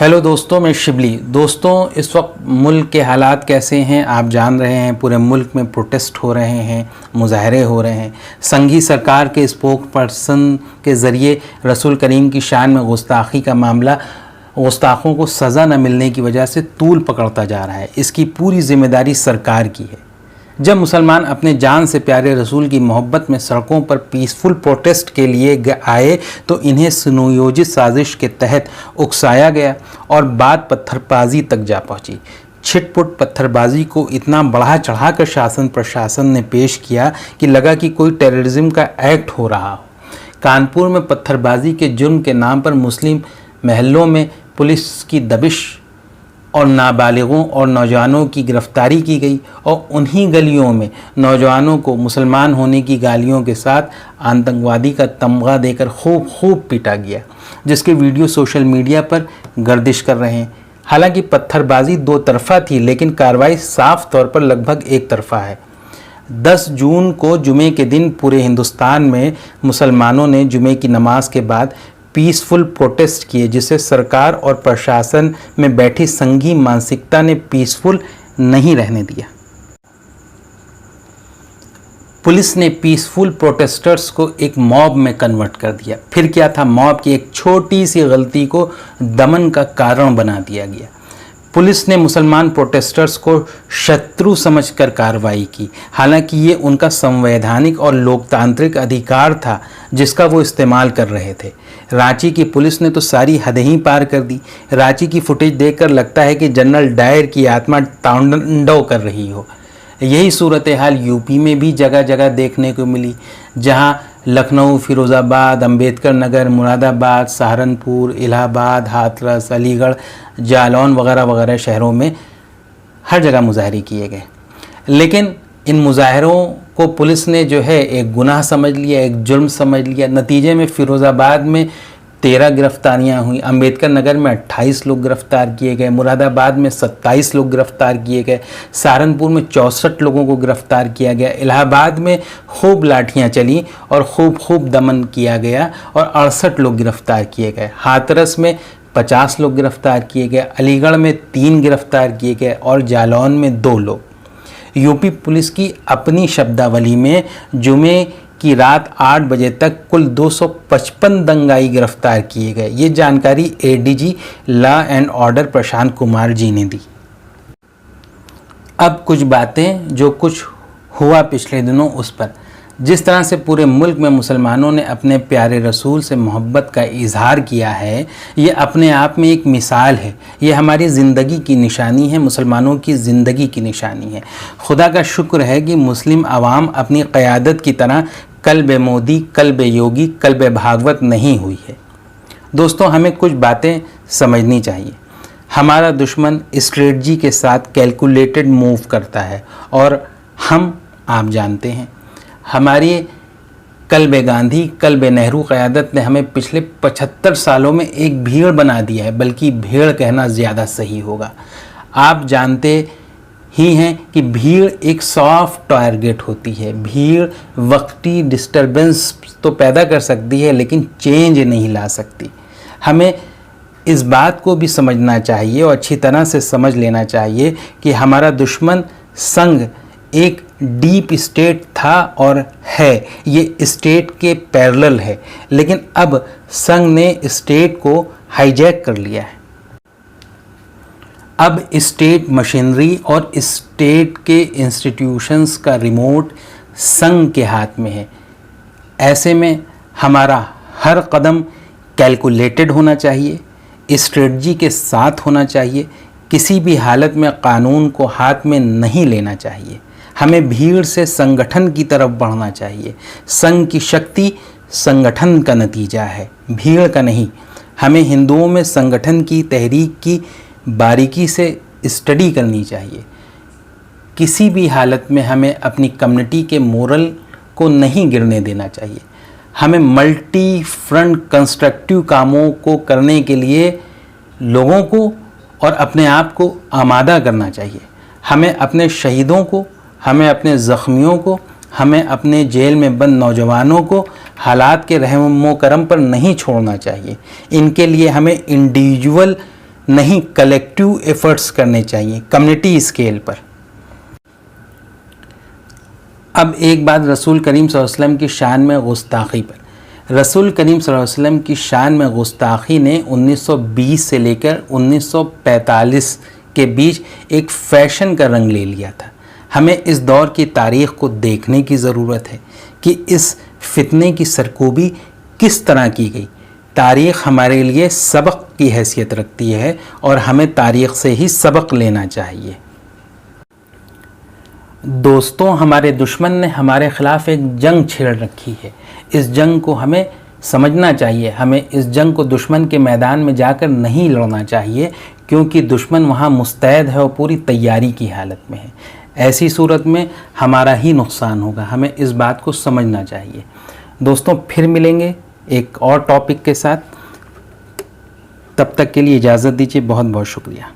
Hello दोस्तों, मैं शिबली। दोस्तों, इस वक्त मुल्क के हालात कैसे हैं आप जान रहे हैं। पूरे मुल्क में प्रोटेस्ट हो रहे हैं, मुजाहरे हो रहे हैं। संघी सरकार के स्पोक पर्सन के ज़रिए रसूल करीम की शान में गुस्ताखी का मामला गुस्ताखों को सज़ा न मिलने की वजह से तूल पकड़ता जा रहा है। इसकी पूरी जिम्मेदारी सरकार की है। जब मुसलमान अपने जान से प्यारे रसूल की मोहब्बत में सड़कों पर पीसफुल प्रोटेस्ट के लिए आए तो इन्हें सुनियोजित साजिश के तहत उकसाया गया और बात पत्थरबाजी तक जा पहुंची। छिटपुट पत्थरबाजी को इतना बढ़ा चढ़ाकर शासन प्रशासन ने पेश किया कि लगा कि कोई टेररिज्म का एक्ट हो रहा हो। कानपुर में पत्थरबाजी के जुर्म के नाम पर मुस्लिम महलों में पुलिस की दबिश और नाबालिगों और नौजवानों की गिरफ्तारी की गई और उन्हीं गलियों में नौजवानों को मुसलमान होने की गालियों के साथ आतंकवादी का तमगा देकर खूब पीटा गया, जिसके वीडियो सोशल मीडिया पर गर्दिश कर रहे हैं। हालांकि पत्थरबाजी दो तरफा थी, लेकिन कार्रवाई साफ तौर पर लगभग एक तरफा है। 10 जून को जुमे के दिन पूरे हिंदुस्तान में मुसलमानों ने जुमे की नमाज के बाद पीसफुल प्रोटेस्ट किए, जिसे सरकार और प्रशासन में बैठी संघी मानसिकता ने पीसफुल नहीं रहने दिया। पुलिस ने पीसफुल प्रोटेस्टर्स को एक मॉब में कन्वर्ट कर दिया। फिर क्या था, मॉब की एक छोटी सी गलती को दमन का कारण बना दिया गया। पुलिस ने मुसलमान प्रोटेस्टर्स को शत्रु समझकर कार्रवाई की, हालांकि ये उनका संवैधानिक और लोकतांत्रिक अधिकार था जिसका वो इस्तेमाल कर रहे थे। रांची की पुलिस ने तो सारी हदें ही पार कर दी। रांची की फुटेज देखकर लगता है कि जनरल डायर की आत्मा तांडव कर रही हो। यही सूरत हाल यूपी में भी जगह जगह देखने को मिली, जहां लखनऊ, फिरोज़ाबाद, अंबेडकर नगर, मुरादाबाद, सहारनपुर, इलाहाबाद, हाथरस, अलीगढ़, जालौन वगैरह वगैरह शहरों में हर जगह मुजाहरे किए गए। लेकिन इन मुजाहरों को पुलिस ने जो है एक गुनाह समझ लिया, एक जुर्म समझ लिया। नतीजे में फिरोज़ाबाद में 13 गिरफ्तारियां हुई, अंबेडकर नगर में 28 लोग गिरफ्तार किए गए, मुरादाबाद में 27 लोग गिरफ्तार किए गए, सहारनपुर में 64 लोगों को गिरफ्तार किया गया, इलाहाबाद में खूब लाठियां चली और खूब दमन किया गया और 68 लोग गिरफ्तार किए गए। हाथरस में 50 लोग गिरफ्तार किए गए, अलीगढ़ में 3 गिरफ्तार किए गए और जालौन में 2 लोग। यूपी पुलिस की अपनी शब्दावली में जुमे की रात 8 बजे तक कुल 255 दंगाई गिरफ्तार किए गए। ये जानकारी ADG law and order Prashant Kumar ji ने दी। अब कुछ बातें जो कुछ हुआ पिछले दिनों उस पर। जिस तरह से पूरे मुल्क में मुसलमानों ने अपने प्यारे रसूल से मोहब्बत का इजहार किया है, ये अपने आप में एक मिसाल है। ये हमारी ज़िंदगी की निशानी है, मुसलमानों की ज़िंदगी की निशानी है। खुदा का शुक्र है कि मुस्लिम आवाम अपनी क़यादत की तरह कल्ब मोदी, कल्ब योगी, कल्ब भागवत नहीं हुई है। दोस्तों, हमें कुछ बातें समझनी चाहिए। हमारा दुश्मन स्ट्रेटजी के साथ कैलकुलेटेड मूव करता है और आप जानते हैं, हमारी कल्ब गांधी, कल्ब नेहरू क़यादत ने हमें पिछले 75 सालों में एक भीड़ बना दिया है, बल्कि भेड़ कहना ज़्यादा सही होगा। आप जानते ही हैं कि भीड़ एक सॉफ्ट टारगेट होती है। भीड़ वक्ती डिस्टरबेंस तो पैदा कर सकती है, लेकिन चेंज नहीं ला सकती। हमें इस बात को भी समझना चाहिए और अच्छी तरह से समझ लेना चाहिए कि हमारा दुश्मन संघ एक डीप स्टेट था और है, ये स्टेट के पैरेलल है, लेकिन अब संघ ने स्टेट को हाईजैक कर लिया है। अब स्टेट मशीनरी और स्टेट के इंस्टीट्यूशंस का रिमोट संघ के हाथ में है। ऐसे में हमारा हर कदम कैलकुलेटेड होना चाहिए, स्ट्रेटजी के साथ होना चाहिए। किसी भी हालत में कानून को हाथ में नहीं लेना चाहिए। हमें भीड़ से संगठन की तरफ बढ़ना चाहिए। संघ की शक्ति संगठन का नतीजा है, भीड़ का नहीं। हमें हिंदुओं में संगठन की तहरीक की बारीकी से स्टडी करनी चाहिए। किसी भी हालत में हमें अपनी कम्युनिटी के मोरल को नहीं गिरने देना चाहिए। हमें मल्टी फ्रंट कंस्ट्रक्टिव कामों को करने के लिए लोगों को और अपने आप को आमादा करना चाहिए। हमें अपने शहीदों को, हमें अपने ज़ख्मियों को, हमें अपने जेल में बंद नौजवानों को हालात के रहमो करम पर नहीं छोड़ना चाहिए। इनके लिए हमें इंडिविजुअल नहीं कलेक्टिव एफर्ट्स करने चाहिए कम्युनिटी स्केल पर। अब एक बात रसूल करीम सल्लल्लाहु अलैहि वसल्लम की शान में गुस्ताखी पर। रसूल करीम सल्लल्लाहु अलैहि वसल्लम की शान में गुस्ताखी ने 1920 से लेकर 1945 के बीच एक फ़ैशन का रंग ले लिया था। हमें इस दौर की तारीख़ को देखने की ज़रूरत है कि इस फितने की सरकोबी किस तरह की गई। तारीख़ हमारे लिए सबक की हैसियत रखती है और हमें तारीख़ से ही सबक लेना चाहिए। दोस्तों, हमारे दुश्मन ने हमारे ख़िलाफ़ एक जंग छेड़ रखी है। इस जंग को हमें समझना चाहिए। हमें इस जंग को दुश्मन के मैदान में जाकर नहीं लड़ना चाहिए, क्योंकि दुश्मन वहाँ मुस्तैद है और पूरी तैयारी की हालत में है। ऐसी सूरत में हमारा ही नुकसान होगा। हमें इस बात को समझना चाहिए। दोस्तों, फिर मिलेंगे एक और टॉपिक के साथ। तब तक के लिए इजाज़त दीजिए। बहुत बहुत शुक्रिया।